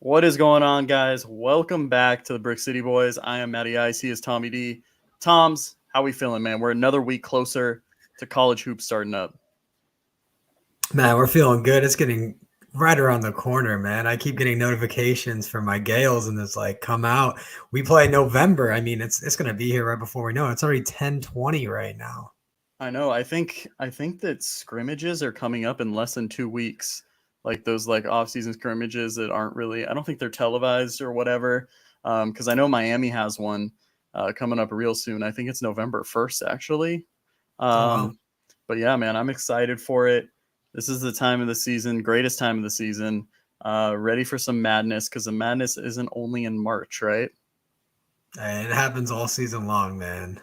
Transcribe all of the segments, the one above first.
What is going on, guys? Welcome back to the Brick City Boys. I am Matty Ice. He is Tommy D. Toms, how we feeling, man? We're another week closer to college hoops starting up. Man, we're feeling good. It's getting right around the corner, man. I keep getting notifications from my Gales and it's like, come out. We play November. I mean, it's gonna be here right before we know it. It's already 10:20 right now. I know. I think that scrimmages are coming up in less than 2 weeks. Like those off-season scrimmages that aren't really. I don't think they're televised or whatever. Because I know Miami has one coming up real soon. I think it's November 1st, actually. Oh wow. Um, but yeah, man, I'm excited for it. This is the time of the season, greatest time of the season. Ready for some madness because the madness isn't only in March, right? And it happens all season long, man.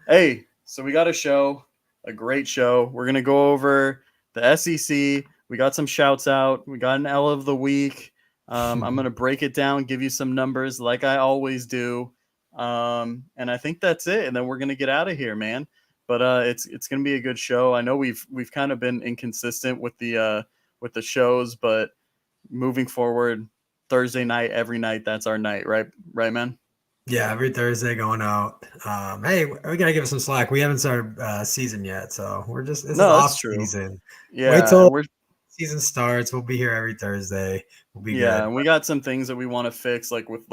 Hey, so we got a great show. We're gonna go over the SEC. We got some shouts out. We got an L of the week. I'm gonna break it down, give you some numbers like I always do, and I think that's it. And then we're gonna get out of here, man. But it's gonna be a good show. I know we've kind of been inconsistent with the shows, but moving forward, Thursday night every night. That's our night, right? Right, man. Yeah, every Thursday going out. Hey, we gotta give it some slack. We haven't started season yet, so this is No, that's off true. season. Wait Yeah, and till we're season starts. We'll be here every Thursday. We'll be Yeah, good. and we got some things that we want to fix, like with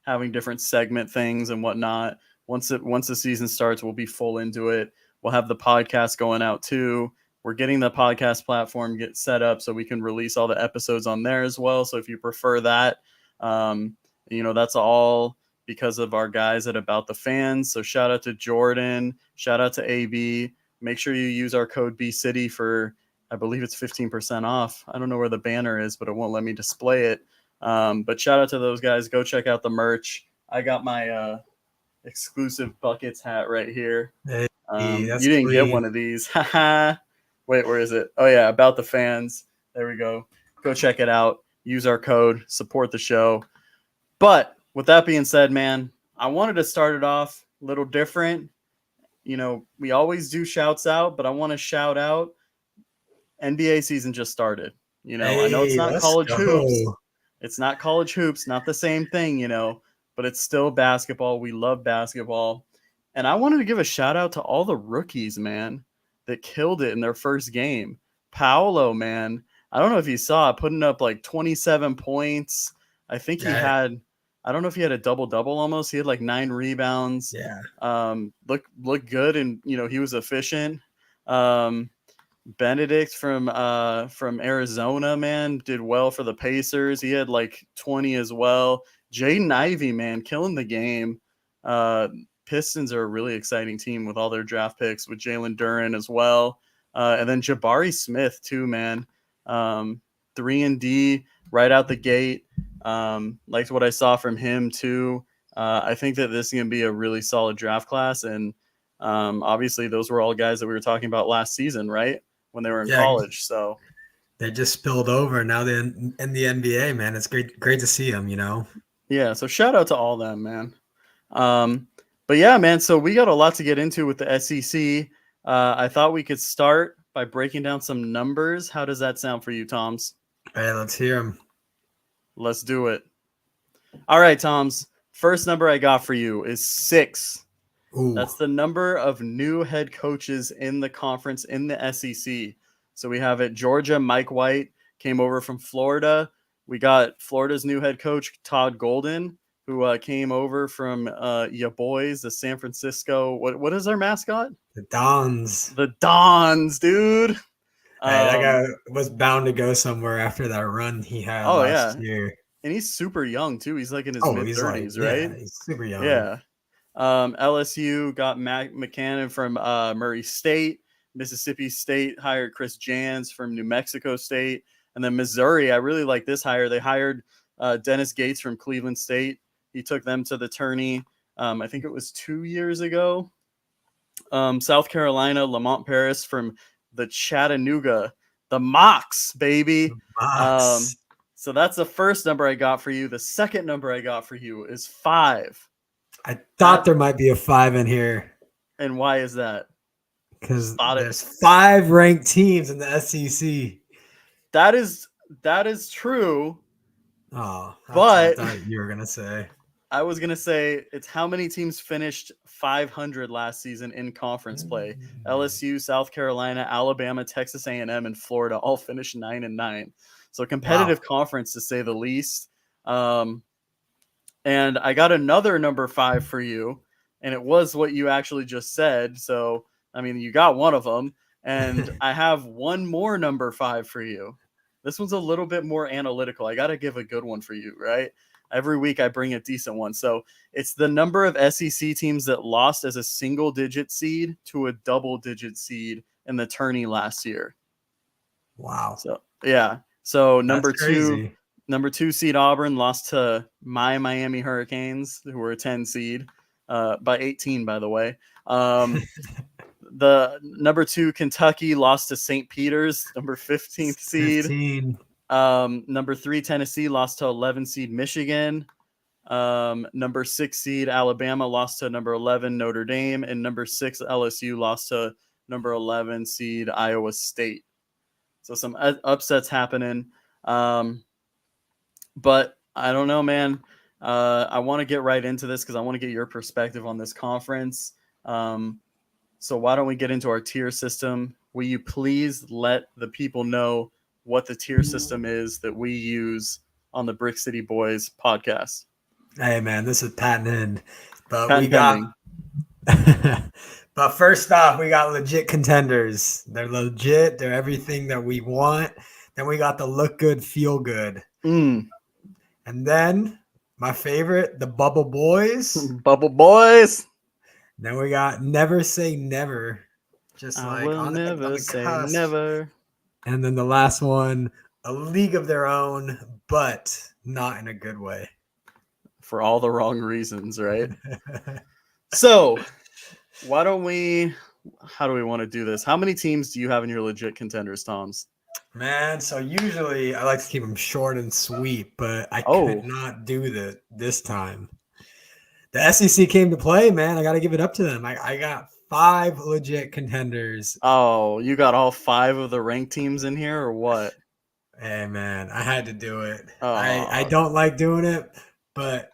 having different segment things and whatnot. Once the season starts, we'll be full into it. We'll have the podcast going out too. We're getting the podcast platform get set up so we can release all the episodes on there as well. So if you prefer that, um, that's all because of our guys at About the Fans. So shout out to Jordan, shout out to AB. Make sure you use our code B City for I believe it's 15% off. I don't know where the banner is, but it won't let me display it. But shout out to those guys. Go check out the merch. I got my exclusive Buckets hat right here. Hey, You that's didn't get clean. one of these. Haha. Wait, where is it? Oh, yeah, About the Fans. There we go. Go check it out. Use our code. Support the show. But with that being said, man, I wanted to start it off a little different. We always do shouts out, but I want to shout out NBA season just started. I know it's Hey, not let's college hoops. go. It's not college hoops, not the same thing, but it's still basketball. We love basketball. And I wanted to give a shout out to all the rookies, man, that killed it in their first game. Paolo, man, I don't know if you saw it, putting up like 27 points. I think Yeah, I don't know if he had a double double almost. He had like 9 rebounds. yeah. Look good, and he was efficient. Um, Benedict from Arizona, man, did well for the Pacers. He had like 20 as well. Jaden Ivey, man, killing the game. Uh, Pistons are a really exciting team with all their draft picks with Jalen Duren as well. And then Jabari Smith too, man. 3 and D right out the gate. Liked what I saw from him too. I think that this is going to be a really solid draft class. And obviously those were all guys that we were talking about last season, right? When they were in Yeah, college. So they just spilled over. Now they're in the NBA, man. It's great to see them, you know? yeah, so shout out to all them, man. Um, but yeah, man, so we got a lot to get into with the SEC. I thought we could start by breaking down some numbers. How does that sound for you, Toms? Hey, let's hear them. Let's do it. All right, Toms. First number I got for you is 6. Ooh, That's the number of new head coaches in the conference in the SEC. So we have it Georgia, Mike White came over from Florida. We got Florida's new head coach, Todd Golden, who came over from ya boys, the San Francisco. What is our mascot? the Dons. The Dons, dude. Hey, that Um, guy was bound to go somewhere after that run he had oh last yeah, year. and he's super young too. He's like in his Oh, mid he's like, thirties, right? yeah, he's super young. Yeah. LSU got Mac McCannon from Murray State. Mississippi State hired Chris Jans from New Mexico State. And then Missouri, I really like this hire. They hired Dennis Gates from Cleveland State. He took them to the tourney, I think it was 2 years ago. South Carolina, Lamont Paris from the Chattanooga, the Mocs, baby. Um, Mox. so that's the first number I got for you. The second number I got for you is 5. I thought That there might be a 5 in here And why is that? because Thought it. there's 5 ranked teams in the SEC. That is true, Oh, that's what I But thought you were gonna say. I was gonna say it's how many teams finished 500 last season in conference play. Mm. LSU, South Carolina, Alabama, Texas A&M, and Florida all finished 9-9. So Wow. competitive conference to say the least. Um, and I got another number 5 for you, and it was what you actually just said. So I mean, you got one of them, and I have one more number 5 for you. This one's a little bit more analytical. I got to give a good one for you, right? Every week I bring a decent one. So it's the number of SEC teams that lost as a single digit seed to a double digit seed in the tourney last year. Wow. So yeah. So That's crazy. number two seed Auburn lost to my Miami Hurricanes, who were a 10 seed, by 18, by the way. The number 2 Kentucky lost to St. Peter's, number 15th seed. 15. Number 3 Tennessee lost to 11 seed Michigan. Number 6 seed Alabama lost to number 11 Notre Dame, and number 6 LSU lost to number 11 seed Iowa State. So some upsets happening. But I don't know, man. I want to get right into this because I want to get your perspective on this conference. So why don't we get into our tier system? Will you please let the people know what the tier system is that we use on the Brick City Boys podcast? Hey man, this is patented. But we Patent got pending. but first off, we got legit contenders. They're legit, they're everything that we want. Then we got the look good, feel good. Mm. And then my favorite, the Bubble Boys. Bubble Boys. Then we got Never Say Never. Just I like will on never the say cusp. never. And then the last one, A League of Their Own, but not in a good way. For all the wrong reasons, right? So, why don't we? How do we want to do this? How many teams do you have in your legit contenders, Toms? Man, so usually I like to keep them short and sweet, but I could Oh, not do that this time. The SEC came to play, man. I got to give it up to them. I got 5 legit contenders. oh, you got all 5 of the ranked teams in here, or what? Hey, man, I had to do it. I Oh, don't like doing it, but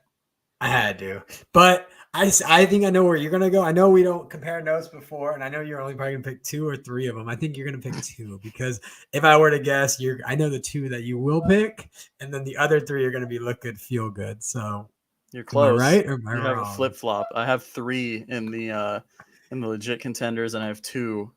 I had to. But I think I know where you're gonna go. I know we don't compare notes before, and I know you're only probably gonna pick 2 or 3 of them. I think you're gonna pick 2 because if I were to guess, I know the 2 that you will pick, and then the other 3 are gonna be look good, feel good. So you're am I close. right or am I You have a wrong? flip flop. I have 3 in the legit contenders, and I have 2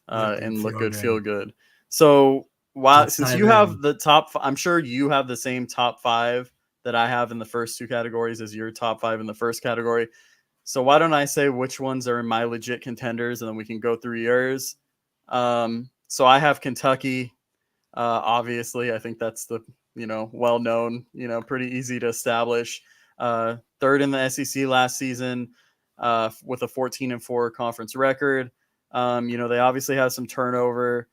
Look good, in look feel good, feel good. good. So why? Let's Since dive you have in. the top, I'm sure you have the same top 5 that I have in the first 2 categories as your top 5 in the first category. So why don't I say which ones are in my legit contenders, and then we can go through yours. So I have Kentucky. Obviously, I think that's the well known, pretty easy to establish. Third in the SEC last season, with a 14-4 conference record. They obviously have some turnover.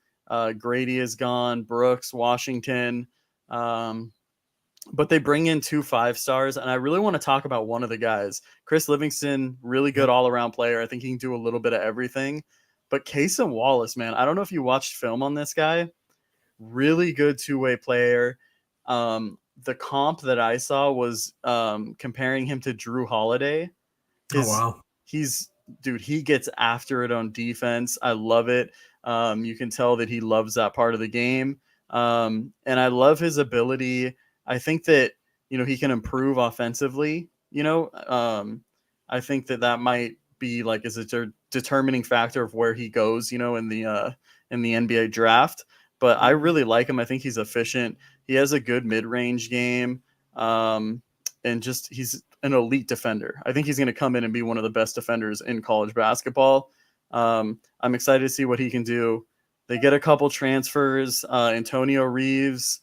Grady is gone. Brooks, Washington. But they bring in 2 5-stars, and I really want to talk about one of the guys. Chris Livingston, really good Yep. all-around player. I think he can do a little bit of everything. But Cason Wallace, man, I don't know if you watched film on this guy. Really good two-way player. The comp that I saw was comparing him to Drew Holiday. Oh His wow. he's dude, he gets after it on defense. I love it. You can tell that he loves that part of the game. And I love his ability. I think that he can improve offensively. I think that might be like as a determining factor of where he goes. In the NBA draft. But I really like him. I think he's efficient. He has a good mid-range game. And just he's an elite defender. I think he's going to come in and be one of the best defenders in college basketball. I'm excited to see what he can do. They get a couple transfers. Antonio Reeves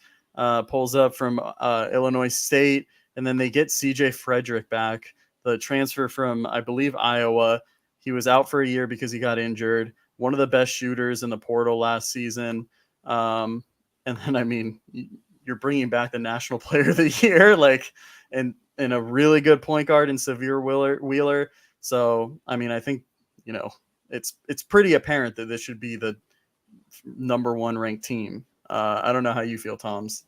pulls up from Illinois State, and then they get CJ Frederick back, the transfer from, I believe, Iowa. He was out for a year because he got injured. One of the best shooters in the portal last season. And then, I mean, you're bringing back the National Player of the Year, and a really good point guard in Severe Wheeler. So, I mean, I think it's pretty apparent that this should be the number 1 ranked team. I don't know how you feel, Toms.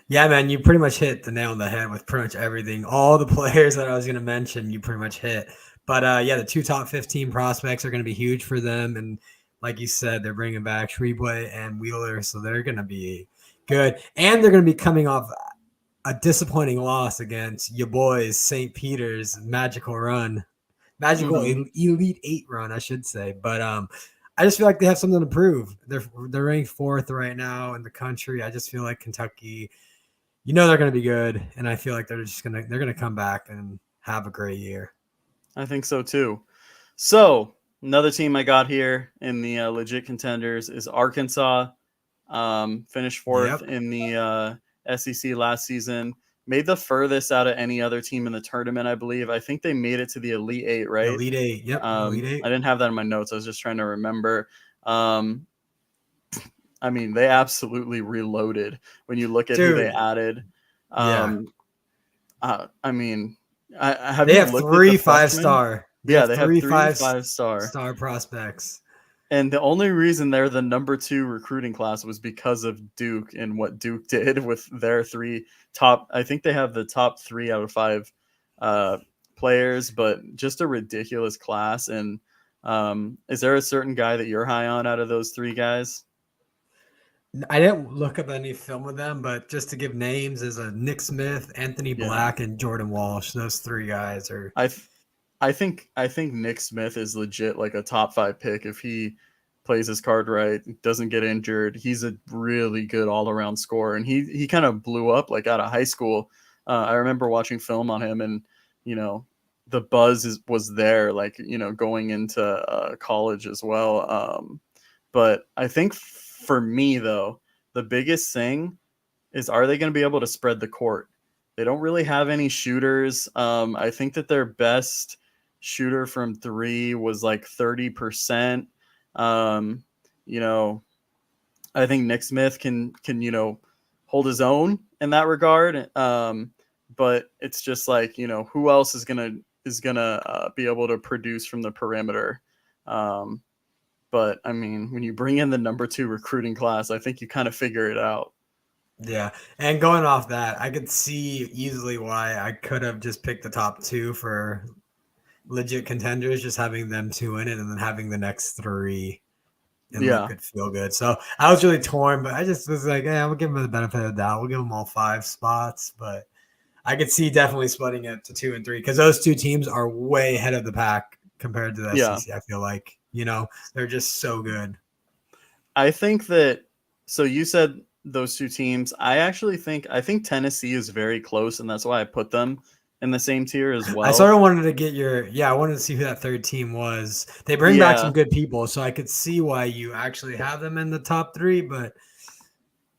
Yeah, man, you pretty much hit the nail on the head with pretty much everything. All the players that I was going to mention, you pretty much hit. But yeah, the two top 15 prospects are going to be huge for them. And like you said, they're bringing back Shreeboy and Wheeler, so they're going to be good. And they're going to be coming off a disappointing loss against your boys, St. Peter's magical run, magical Elite Eight run, I should say. But I just feel like they have something to prove. They're ranked fourth right now in the country. I just feel like Kentucky, they're going to be good, and I feel like they're going to come back and have a great year. I think so too. So another team I got here in the legit contenders is Arkansas. Finished fourth in the SEC last season. Made the furthest out of any other team in the tournament, I believe. I think they made it to the Elite Eight, right? Elite Eight, yep. Elite Eight. I didn't have that in my notes. I was just trying to remember. I mean, they absolutely reloaded when you look at who they added. I mean, they have 3 5-star. They have 3 5-star prospects. And the only reason they're the number 2 recruiting class was because of Duke and what Duke did with their 3 top. I think they have the top 3 out of 5 players, but just a ridiculous class. And is there a certain guy that you're high on out of those 3 guys? I didn't look up any film with them, but just to give names, is Nick Smith, Anthony Black, and Jordan Walsh. Those 3 guys are. I think Nick Smith is legit like a top 5 pick if he plays his card right, doesn't get injured. He's a really good all around scorer, and he kind of blew up like out of high school. I remember watching film on him, and the buzz was there, like going into college as well. But I think for me though, the biggest thing is, are they going to be able to spread the court? They don't really have any shooters. I think that their best shooter from 3 was like 30%. I think Nick Smith can hold his own in that regard. But it's just like, who else is gonna be able to produce from the perimeter? But I mean, when you bring in the number 2 recruiting class, I think you kind of figure it out. Yeah, and going off that, I could see easily why I could have just picked the top 2 for legit contenders, just having them 2 in it and then having the next 3 and could feel good. So I was really torn, but I just was like, I'm gonna give them the benefit of the doubt. We'll give them all 5 spots, but I could see definitely splitting it to 2 and 3 because those 2 teams are way ahead of the pack compared to the SEC. I feel like they're just so good. I think that. So you said those 2 teams. I think Tennessee is very close, and that's why I put them in the same tier as well. I sort of wanted to get I wanted to see who that 3rd team was. They bring back some good people, so I could see why you actually have them in the top 3. But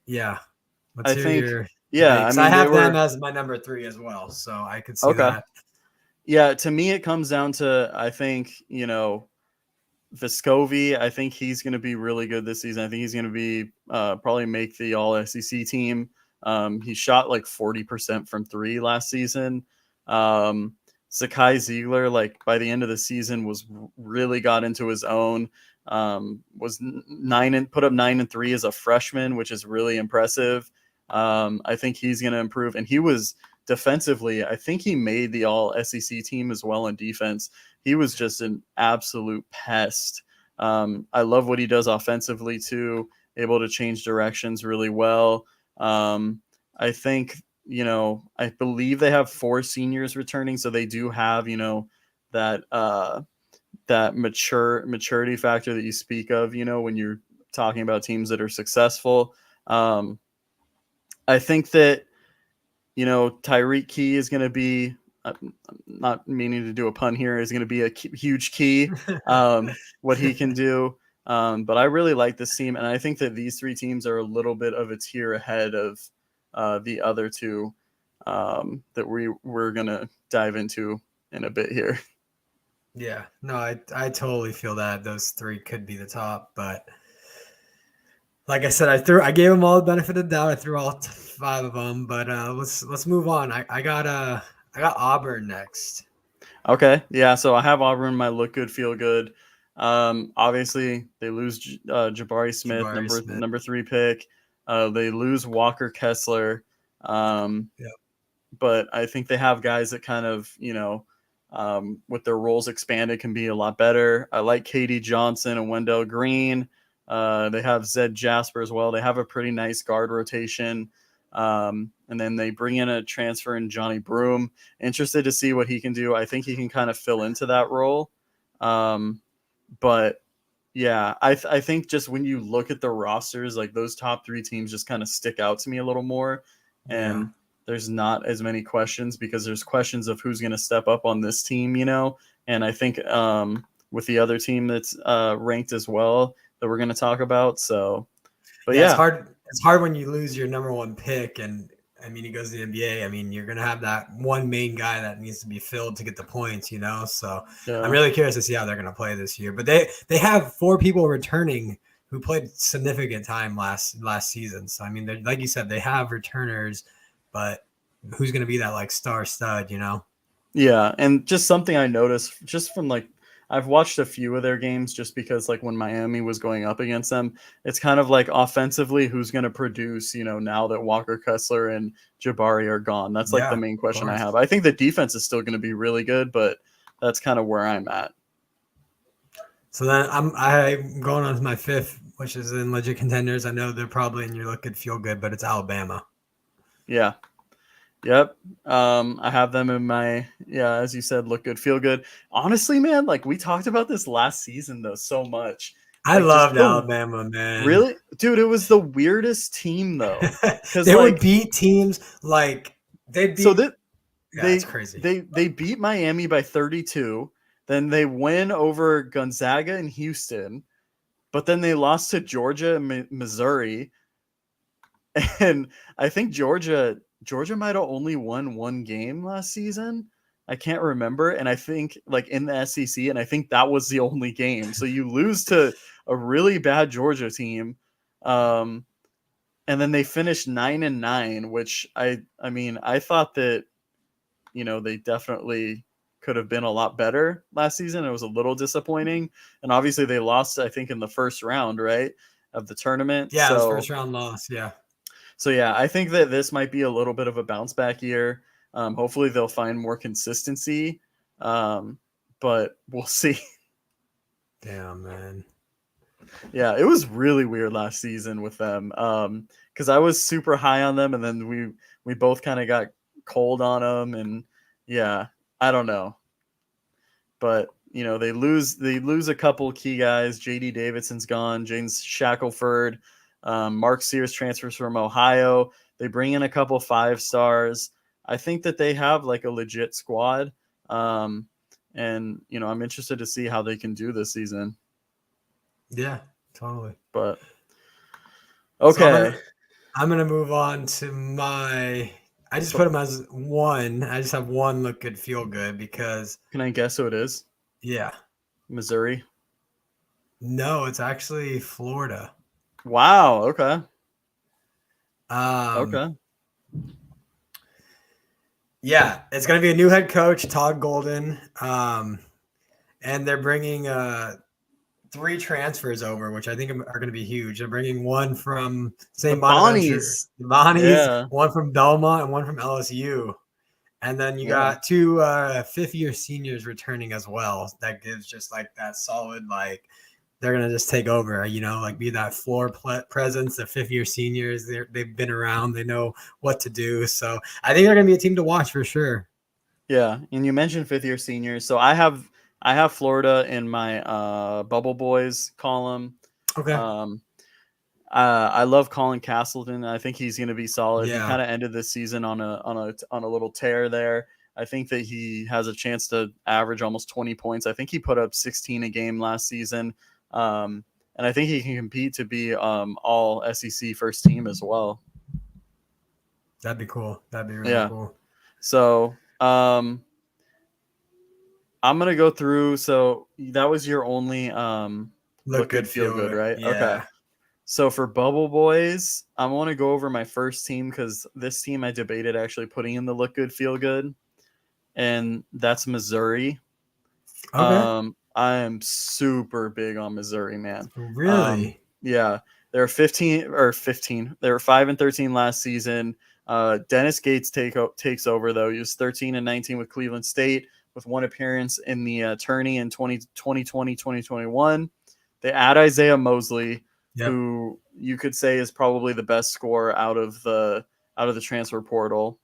yeah, I have them as my number 3 as well, so I could see that. Yeah, to me, it comes down to, I think Vescovi. I think he's going to be really good this season. I think he's going to be probably make the All SEC team. He shot like 40% from 3 last season. Zakai Ziegler, like by the end of the season, was really got into his own. Was put up 9 and 3 as a freshman, which is really impressive. I think he's going to improve, and he was defensively. I think he made the All SEC team as well in defense. He was just an absolute pest. I love what he does offensively too. Able to change directions really well. I think, I believe they have 4 seniors returning. So they do have, that maturity factor that you speak of, when you're talking about teams that are successful. I think that, Tyreek Key is going to be, not meaning to do a pun here, is going to be a huge key, what he can do. But I really like this team, and I think that these 3 teams are a little bit of a tier ahead of the other 2 that we're going to dive into in a bit here. Yeah, no, I totally feel that those 3 could be the top, but like I said, I gave them all the benefit of the doubt. I threw all 5 of them, but let's move on. I got Auburn next. Okay, yeah. So I have Auburn. My look good, feel good. Obviously they lose Jabari Smith, number 3 pick. They lose Walker Kessler. Yeah. But I think they have guys that kind of, with their roles expanded can be a lot better. I like Katie Johnson and Wendell Green. They have Zed Jasper as well. They have a pretty nice guard rotation. And then they bring in a transfer in Johnny Broom. Interested to see what he can do. I think he can kind of fill into that role. But yeah, I think just when you look at the rosters, like those top three teams just kind of stick out to me a little more. Yeah. And there's not as many questions because there's questions of who's going to step up on this team, And I think with the other team that's ranked as well that we're going to talk about. So, but yeah, yeah. it's hard. It's hard when you lose your number one pick, and I mean, he goes to the NBA. I mean, you're gonna have that one main guy that needs to be filled to get the points, So Yeah. I'm really curious to see how they're gonna play this year. But they have 4 people returning who played significant time last season. So I mean, like you said, they have returners, but who's gonna be that like star stud, Yeah, and just something I noticed just from like I've watched a few of their games just because like when Miami was going up against them, it's kind of like offensively who's going to produce, now that Walker Kessler and Jabari are gone. That's like the Yeah, main question I course. have. I think the defense is still going to be really good, but that's kind of where I'm at. So then I'm going on to my 5th, which is in legit contenders. I know they're probably in your look good, feel good, but it's Alabama. Yeah. Yep. I have them in my, as you said, look good, feel good. Honestly, man, like we talked about this last season though so much. I Like, just loved Alabama, man. Really? Dude, it was the weirdest team though. They like, would beat teams like they'd beat. so that It's crazy. They beat Miami by 32. Then they win over Gonzaga and Houston, but then they lost to Georgia and Missouri. And I think Georgia might have only won one game last season. I can't remember. And I think like in the SEC, and I think that was the only game. So you lose to a really bad Georgia team. And then they finished 9-9, which I mean, I thought that, they definitely could have been a lot better last season. It was a little disappointing. And obviously they lost, I think, in the first round, right, of the tournament. Yeah, so, it was first round loss. Yeah. So yeah, I think that this might be a little bit of a bounce back year. Hopefully they'll find more consistency. But we'll see. Damn, man. Yeah, it was really weird last season with them. Because I was super high on them, and then we both kind of got cold on them, and yeah, I don't know. But they lose a couple key guys. JD Davidson's gone. James Shackelford. Mark Sears transfers from Ohio. They bring in a couple 5 stars. I think that they have like a legit squad. And I'm interested to see how they can do this season. Yeah, totally. But okay. So I'm gonna move on to my. I just put them as 1. I just have 1 look good, feel good because. Can I guess who it is? Yeah. Missouri? No, it's actually Florida. Wow. Okay. Okay. Yeah, it's going to be a new head coach, Todd Golden, and they're bringing 3 transfers over, which I think are going to be huge. They're bringing one from St. Bonaventure, yeah. one from Belmont, and one from LSU. And then you got 2 5th-year seniors returning as well. That gives just like that solid, like they're going to just take over, like be that floor presence. The 5th-year seniors, they've been around. They know what to do. So I think they're going to be a team to watch for sure. Yeah. And you mentioned 5th-year seniors. So I have Florida in my Bubble Boys column. Okay. I love Colin Castleton. I think he's going to be solid. Yeah. He kind of ended this season on a little tear there. I think that he has a chance to average almost 20 points. I think he put up 16 a game last season. And I think he can compete to be all SEC first team as well. That'd be cool. That'd be really cool. So I'm going to go through. So that was your only look good, feel good, right? Yeah. Okay. So for Bubble Boys, I want to go over my first team because this team I debated actually putting in the look good, feel good, and that's Missouri. Okay. I am super big on Missouri, man. Really? Yeah. They were 15. They were 5-13 last season. Dennis Gates takes over, though. He was 13-19 with Cleveland State, with one appearance in the tourney in 2020, 2021. They add Isaiah Mosley, who you could say is probably the best scorer out of the transfer portal.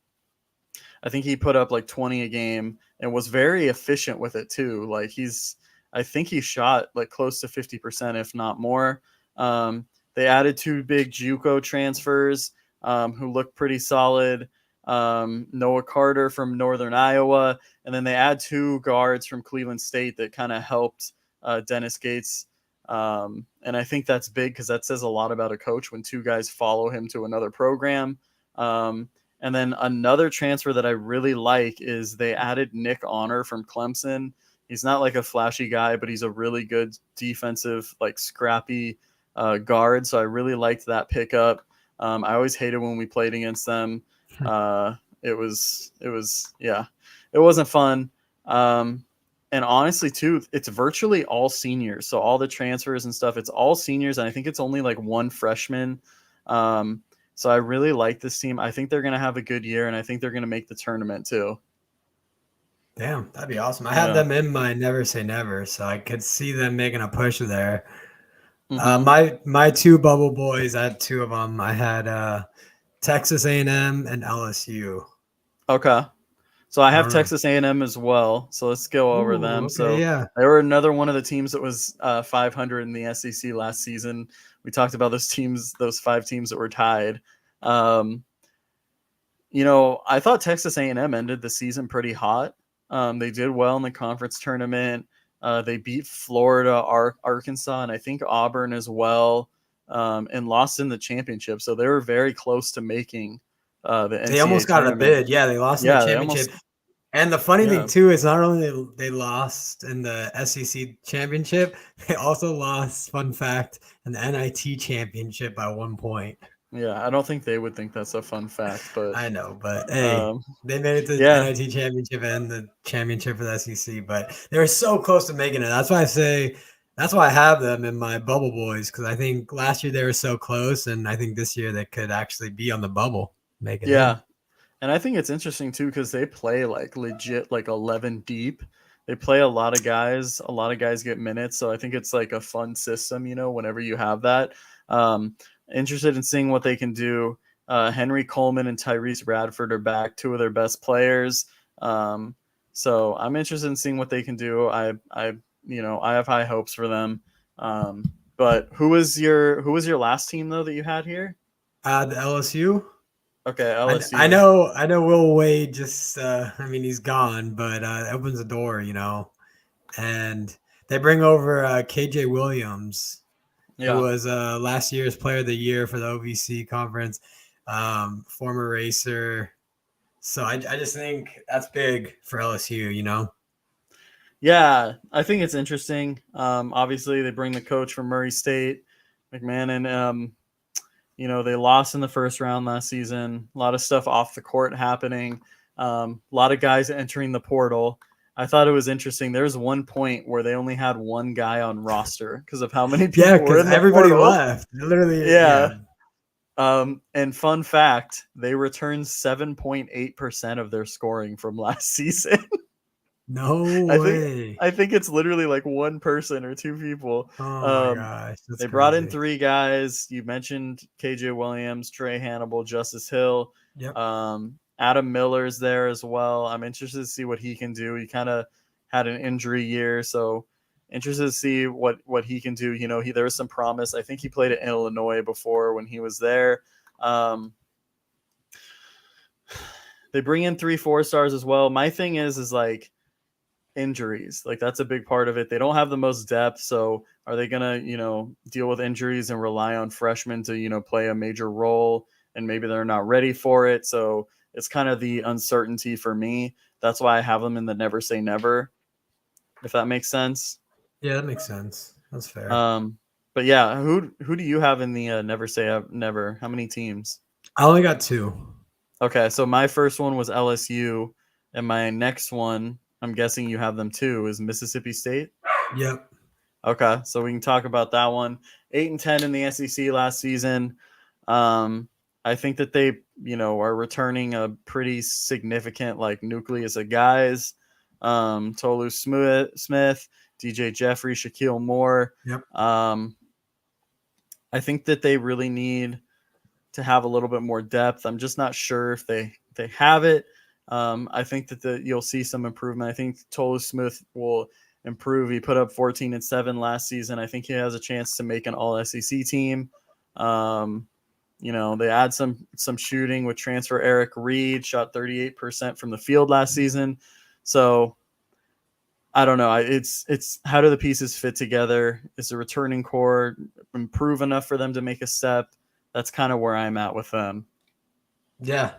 I think he put up like 20 a game and was very efficient with it too. Like I think he shot like close to 50%, if not more. They added 2 big JUCO transfers who looked pretty solid. Noah Carter from Northern Iowa, and then they add 2 guards from Cleveland State that kind of helped Dennis Gates. And I think that's big because that says a lot about a coach when 2 guys follow him to another program. And then another transfer that I really like is they added Nick Honor from Clemson. He's not like a flashy guy, but he's a really good defensive, like scrappy guard. So I really liked that pickup. I always hated when we played against them. It wasn't fun. And honestly, too, it's virtually all seniors. So all the transfers and stuff, it's all seniors. And I think it's only like 1 freshman. So I really like this team. I think they're going to have a good year, and I think they're going to make the tournament too. Damn, that'd be awesome. I have them in my never say never, so I could see them making a push there. My 2 bubble boys, I had 2 of them. I had Texas A&M and LSU. Okay. So I have Texas A&M as well. So let's go over them. Okay, so they were another one of the teams that was 500 in the SEC last season. We talked about those teams, those 5 teams that were tied. I thought Texas A&M ended the season pretty hot. They did well in the conference tournament. They beat Florida, Arkansas, and I think Auburn as well, and lost in the championship. So they were very close to making the NCAA They almost got a bid. Yeah, they lost in the championship. And the funny thing, too, is not only they lost in the SEC championship, they also lost, fun fact, in the NIT championship by 1 point. Yeah, I don't think they would think that's a fun fact, but I know, but hey, they made it to the NIT championship and the championship for the SEC, but they were so close to making it. That's why I have them in my bubble boys, because I think last year they were so close, and I think this year they could actually be on the bubble, make it in. And I think it's interesting too because they play like legit like 11 deep. They play a lot of guys. A lot of guys get minutes, so I think it's like a fun system. Whenever you have that. Interested in seeing what they can do. Henry Coleman and Tyrese Bradford are back, 2 of their best players. So I'm interested in seeing what they can do. I have high hopes for them. But who was your last team though that you had here? The LSU. Okay, LSU. I know Will Wade just he's gone, but it opens the door, and they bring over KJ Williams, who was last year's player of the year for the OVC conference, former racer. So I just think that's big for LSU, Yeah, I think it's interesting. Obviously they bring the coach from Murray State, McMahon. They lost in the first round last season. A lot of stuff off the court happening. A lot of guys entering the portal. I thought it was interesting. There was one point where they only had 1 guy on roster because of how many people were in the everybody portal. left. Literally. Yeah. And fun fact, they returned 7.8% of their scoring from last season. No way. I think it's literally like 1 person or 2 people. Oh my gosh. They brought in 3 guys. You mentioned KJ Williams, Trey Hannibal, Justice Hill. Yep. Adam Miller's there as well. I'm interested to see what he can do. He kind of had an injury year, so interested to see what he can do. There was some promise. I think he played at Illinois before when he was there. They bring in 3 4-stars as well. My thing is like injuries. Like that's a big part of it. They don't have the most depth, so are they gonna deal with injuries and rely on freshmen to play a major role, and maybe they're not ready for it. So it's kind of the uncertainty for me. That's why I have them in the never say never, if that makes sense. Yeah, that makes sense. That's fair. But yeah, who do you have in the never say never? How many teams? I only got 2. Okay, so my first one was LSU, and my next one, I'm guessing you have them too, is Mississippi State. Yep. Okay, so we can talk about that one. 8-10 in the SEC last season. I think that they, are returning a pretty significant like nucleus of guys. Tolu Smith, DJ Jeffrey, Shaquille Moore. Yep. I think that they really need to have a little bit more depth. I'm just not sure if they have it. I think that you'll see some improvement. I think Tolu Smith will improve. He put up 14-7 last season. I think he has a chance to make an all SEC team. They add some shooting with transfer Eric Reed, shot 38% from the field last season. So I don't know. It's how do the pieces fit together? Is the returning core improve enough for them to make a step? That's kind of where I'm at with them. Yeah.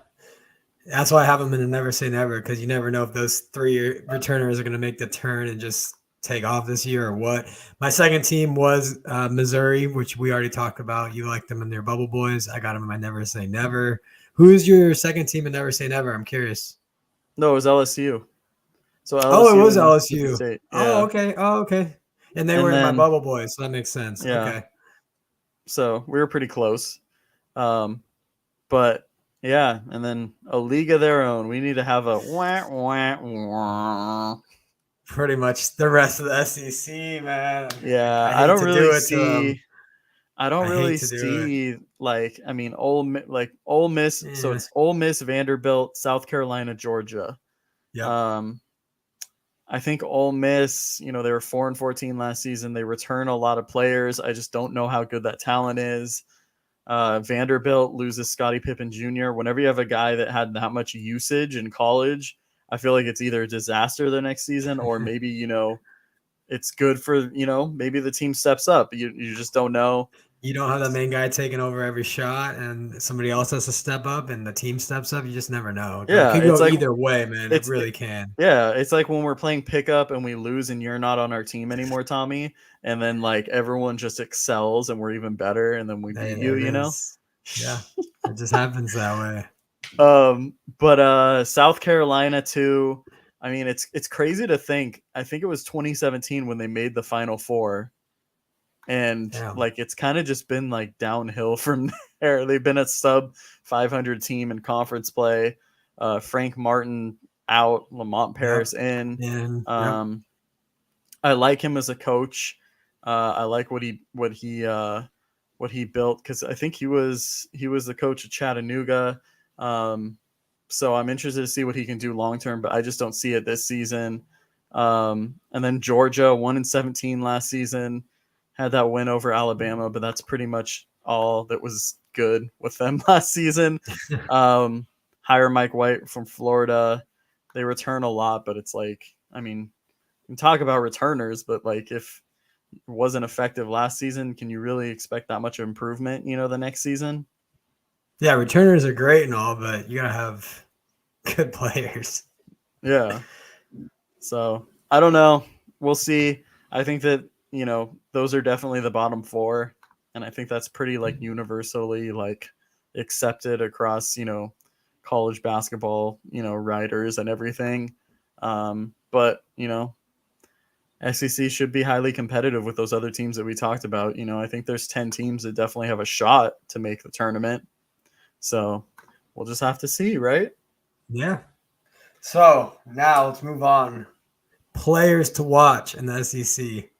That's why I have them in a never say never, because you never know if those 3 returners are going to make the turn and just take off this year or what. My second team was Missouri, which we already talked about. You like them in their Bubble Boys. I got them in my never say never. Who's your second team in never say never? I'm curious. No, it was LSU. So LSU it was LSU. State. Yeah. Oh, okay. And they were in my Bubble Boys, so that makes sense. Yeah. Okay. So we were pretty close. But yeah, and then a league of their own. We need to have a wah, wah, wah. Pretty much the rest of the SEC, man. Yeah, I don't really see like, I mean, Ole Miss. Yeah. So it's Ole Miss, Vanderbilt, South Carolina, Georgia. Yeah. I think Ole Miss, they were 4-14 last season. They return a lot of players. I just don't know how good that talent is. Vanderbilt loses Scottie Pippen Jr. Whenever you have a guy that had that much usage in college, I feel like it's either a disaster the next season or maybe, it's good for, maybe the team steps up. You just don't know. You don't have the main guy taking over every shot and somebody else has to step up and the team steps up. You just never know. Yeah, it can go either way, man. It really can. Yeah, it's like when we're playing pickup and we lose and you're not on our team anymore, Tommy. And then like everyone just excels and we're even better and then we beat you, Yeah, it just happens that way. But South Carolina too. I mean, it's crazy to think. I think it was 2017 when they made the Final Four. And like it's kind of just been like downhill from there. They've been a sub 500 team in conference play. Frank Martin out, Lamont Paris in. I like him as a coach. I like what he built because I think he was the coach of Chattanooga. So I'm interested to see what he can do long term, but I just don't see it this season. And then Georgia 1-17 last season. Had that win over Alabama, but that's pretty much all that was good with them last season. Hire Mike White from Florida. They return a lot, but it's like, I mean, you can talk about returners, but like if it wasn't effective last season, can you really expect that much improvement, the next season? Yeah, returners are great and all, but you got to have good players. Yeah. So I don't know. We'll see. I think that, those are definitely the bottom 4. And I think that's pretty like universally like accepted across, college basketball, writers and everything. But, SEC should be highly competitive with those other teams that we talked about. I think there's 10 teams that definitely have a shot to make the tournament. So we'll just have to see, right? Yeah. So now let's move on. Players to watch in the SEC.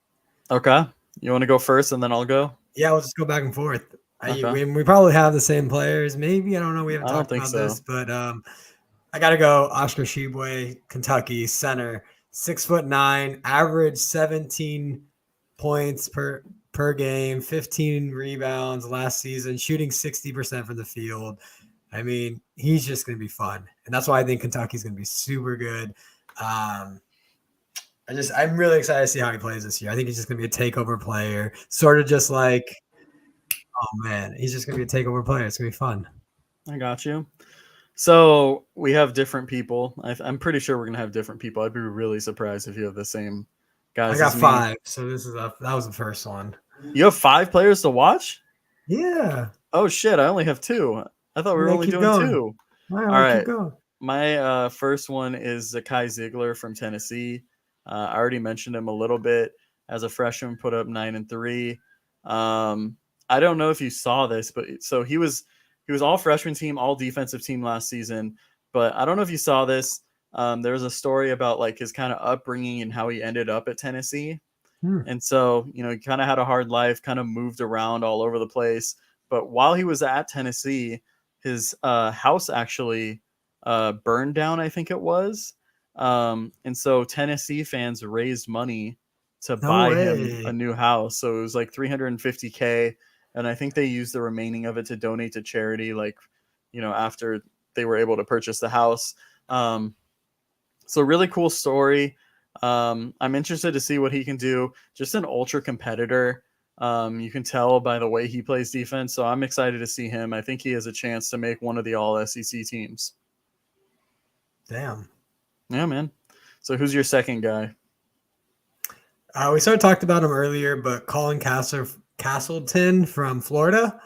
Okay. You want to go first and then I'll go? Yeah, we'll just go back and forth. Okay. We probably have the same players. Maybe. I don't know. We haven't talked about this, but I got to go Oscar Tshiebwe, Kentucky, center, 6'9", average 17 points per game, 15 rebounds last season, shooting 60% from the field. I mean, he's just going to be fun. And that's why I think Kentucky's going to be super good. I'm really excited to see how he plays this year. I think he's just going to be a takeover player, sort of just like, oh man, he's just going to be a takeover player. It's going to be fun. I got you. So we have different people. I'm pretty sure we're going to have different people. I'd be really surprised if you have the same guys. I got 5. So that was the first one. You have 5 players to watch? Yeah. Oh shit. I only have 2. I thought we were only doing 2. All right. My first one is Zakai Ziegler from Tennessee. I already mentioned him a little bit. As a freshman, put up 9 and 3. I don't know if you saw this, but so he was He was all freshman team, all defensive team last season. But I don't know if you saw this. There was a story about like his kind of upbringing and how he ended up at Tennessee. And so, you know, he kind of had a hard life, kind of moved around all over the place. But while he was at Tennessee, his house actually burned down, I think it was. And so Tennessee fans raised money to buy him a new house. So it was like $350K. And I think they used the remaining of it to donate to charity, like, you know, after they were able to purchase the house. So really cool story. I'm interested to see what he can do. Just an ultra competitor. You can tell by the way he plays defense. So I'm excited to see him. I think he has a chance to make one of the all SEC teams. Damn. Yeah, man. So who's your second guy? We sort of talked about him earlier, but Colin Castleton from Florida.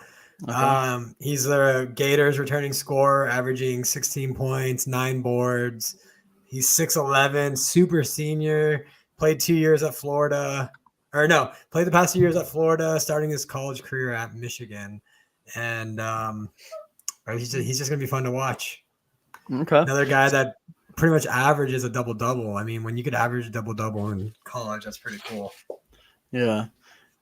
Okay. He's the Gators returning scorer, averaging 16 points, 9 boards. He's 6'11", super senior, played 2 years at Florida. Played the past 2 years at Florida, starting his college career at Michigan. And he's just going to be fun to watch. Okay. Another guy that pretty much averages a double-double. I mean, when you could average a double-double in college, that's pretty cool. Yeah.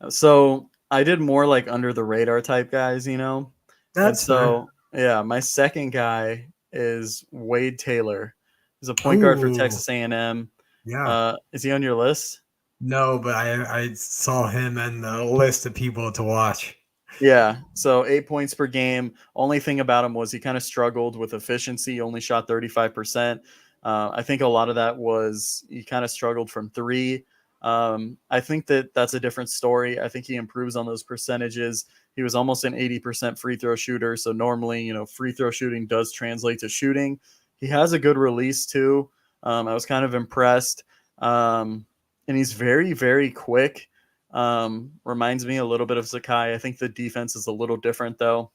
So I did more like under the radar type guys, you know? That's so fair. Yeah, my second guy is Wade Taylor. He's a point guard for Texas A&M. Yeah. Is he on your list? No, but I saw him in the list of people to watch. Yeah, so 8 points per game. Only thing about him was he kind of struggled with efficiency, only shot 35%. I think a lot of that was he kind of struggled from three. I think that's a different story. I think he improves on those percentages. He was almost an 80% free throw shooter. So normally, you know, free throw shooting does translate to shooting. He has a good release too. I was kind of impressed. And he's very, very quick. Reminds me a little bit of Zakai. I think the defense is a little different though.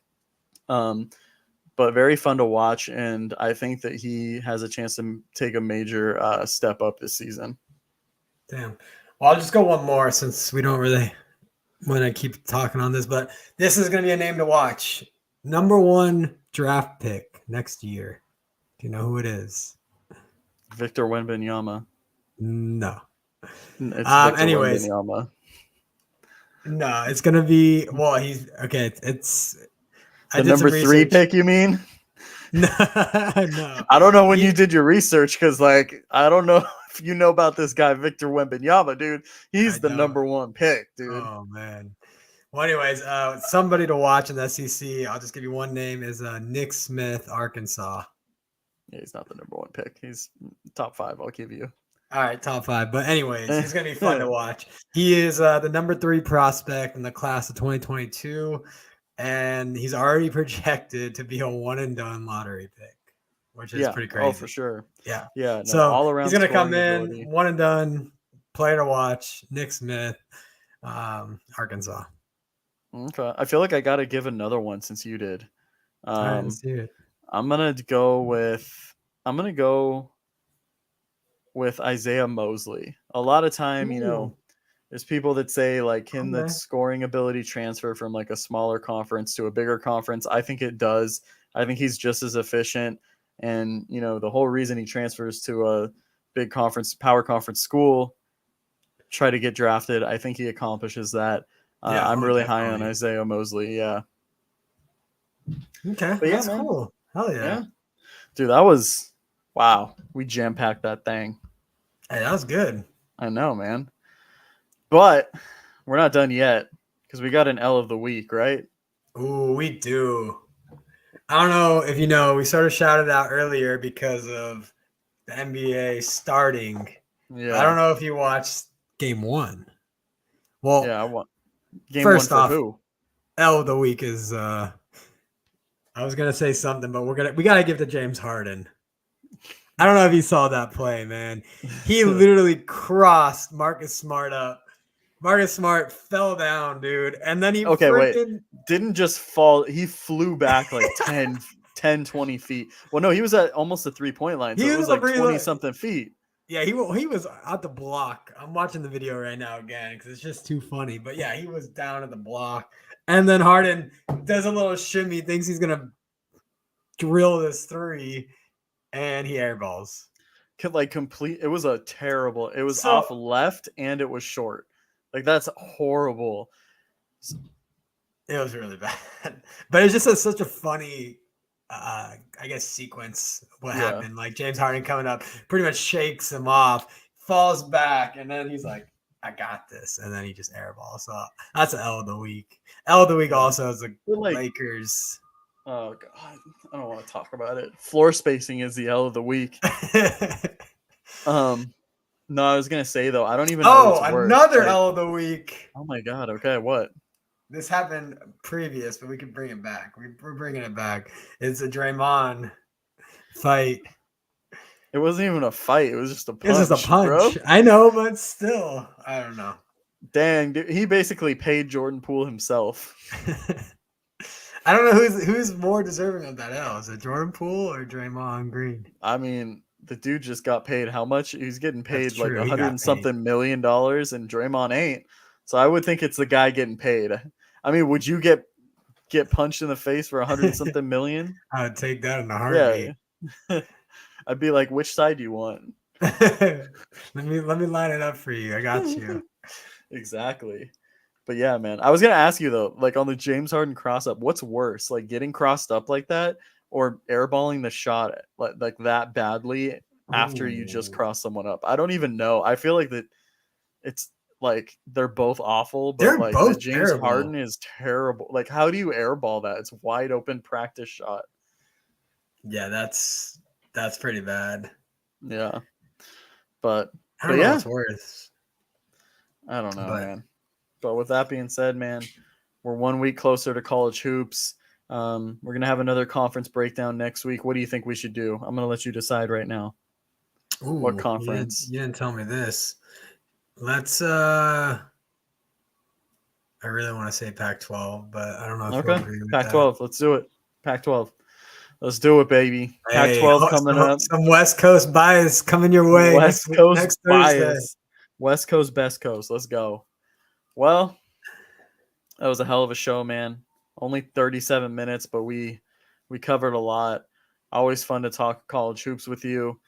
But very fun to watch. And I think that he has a chance to take a major step up this season. Damn. Well, I'll just go one more since we don't really want to keep talking on this, but this is going to be a name to watch. Number 1 draft pick next year. Do you know who it is? Victor Wembanyama. No. It's anyways. Wembanyama. No, it's going to be, well, he's, okay, it's. The number 3 pick, you mean? No. I don't know when you did your research because, like, I don't know if you know about this guy, Victor Wembanyama, dude. He's the number 1 pick, dude. Oh, man. Well, anyways, somebody to watch in the SEC, I'll just give you one name, is Nick Smith, Arkansas. Yeah, he's not the number 1 pick. He's top 5, I'll give you. All right, top 5. But anyways, he's going to be fun to watch. He is the number 3 prospect in the class of 2022. And he's already projected to be a one-and-done lottery pick, which is pretty crazy. Oh, for sure. Yeah. Yeah. No, so all around he's going to come in, one-and-done, player to watch, Nick Smith, Arkansas. Okay. I feel like I got to give another one since you did. All right, let's do it. I'm going to go with Isaiah Mosley. A lot of time, you know, there's people that say like, can the scoring ability transfer from like a smaller conference to a bigger conference? I think it does. I think he's just as efficient. And, you know, the whole reason he transfers to a big conference, power conference school, try to get drafted, I think he accomplishes that. I'm really high on Isaiah Mosley. Yeah. Okay. But that's cool. Hell yeah. Dude, that was, wow. We jam-packed that thing. Hey, that was good. I know, man. But we're not done yet because we got an L of the week, right? Ooh, we do. I don't know if you know, we sort of shouted out earlier because of the NBA starting. Yeah. I don't know if you watched game 1. Well, yeah, I want game first 1 for off, who? L of the week is I was gonna say something, but we gotta give to James Harden. I don't know if you saw that play, man. He literally crossed Marcus Smart up. Marcus Smart fell down, dude. And then he didn't just fall. He flew back like 10, 20 feet. Well, no, he was at almost the 3-point line. So it was like 20-something feet. Yeah, he was at the block. I'm watching the video right now again because it's just too funny. But yeah, he was down at the block, and then Harden does a little shimmy, thinks he's gonna drill this three, and he airballs. Could like complete. It was a terrible. It was So off left and it was short. Like that's horrible. it was really bad, but it's just such a funny, I guess, sequence. What Yeah. happened? Like James Harden coming up, pretty much shakes him off, falls back, and then he's like, "I got this," and then he just airballs. So that's an L of the week. L of the week also is the Like, Lakers. oh god, I don't want to talk about it. Floor spacing is the L of the week. No, I was gonna say though, I don't even know. Oh, another L of the week. Oh my god. Okay, what? This happened previous, but we can bring it back. We're bringing it back. It's a Draymond fight. It wasn't even a fight. It was just a punch. It was just a punch. Bro. I know, but still, I don't know. Dang, dude, he basically paid Jordan Poole himself. I don't know who's more deserving of that L. Is it Jordan Poole or Draymond Green? I mean, the dude just got paid how much? He's getting paid like true. He $100 got and something million, and Draymond ain't. So I would think it's the guy getting paid. I mean, would you get punched in the face for $100 and something million? I would take that in a heartbeat. Yeah. I'd be like, which side do you want? let me line it up for you. I got you. Exactly. But yeah, man. I was gonna ask you though, like on the James Harden cross up, what's worse, like getting crossed up like that, or airballing the shot like that badly after you just Ooh. cross someone up? I don't even know. I feel like that it's like they're both awful, but They're like both the James terrible. Harden is terrible. Like, how do you airball that? It's wide open practice shot. Yeah, that's pretty bad. Yeah. But I don't know yeah. what's worse. I don't know, man. But with that being said, man, we're 1 week closer to college hoops. We're gonna have another conference breakdown next week. What do you think we should do? I'm gonna let you decide right now. Ooh, What conference? You didn't tell me this. Let's I really want to say Pac-12, but I don't know if you'll agree with Pac-12. that. Let's do it. Pac-12. Let's do it, baby. Pac-12 coming up. Some West Coast bias coming your way. West Coast next bias. Thursday. West Coast, best coast. Let's go. Well, that was a hell of a show, man. Only 37 minutes, but we covered a lot. Always fun to talk college hoops with you.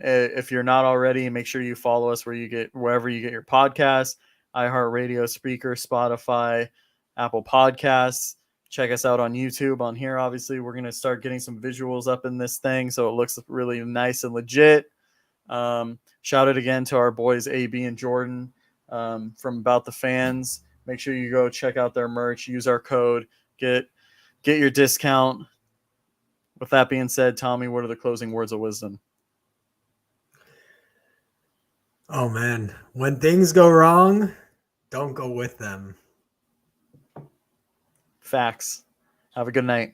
If you're not already, make sure you follow us wherever you get your podcasts, iHeartRadio, Spreaker, Spotify, Apple Podcasts. Check us out on YouTube. On here, obviously, we're going to start getting some visuals up in this thing, so it looks really nice and legit. Shout out again to our boys AB and Jordan from About the Fans. Make sure you go check out their merch. Use our code. Get your discount. With that being said, Tommy, what are the closing words of wisdom? Oh, man. When things go wrong, don't go with them. Facts. Have a good night.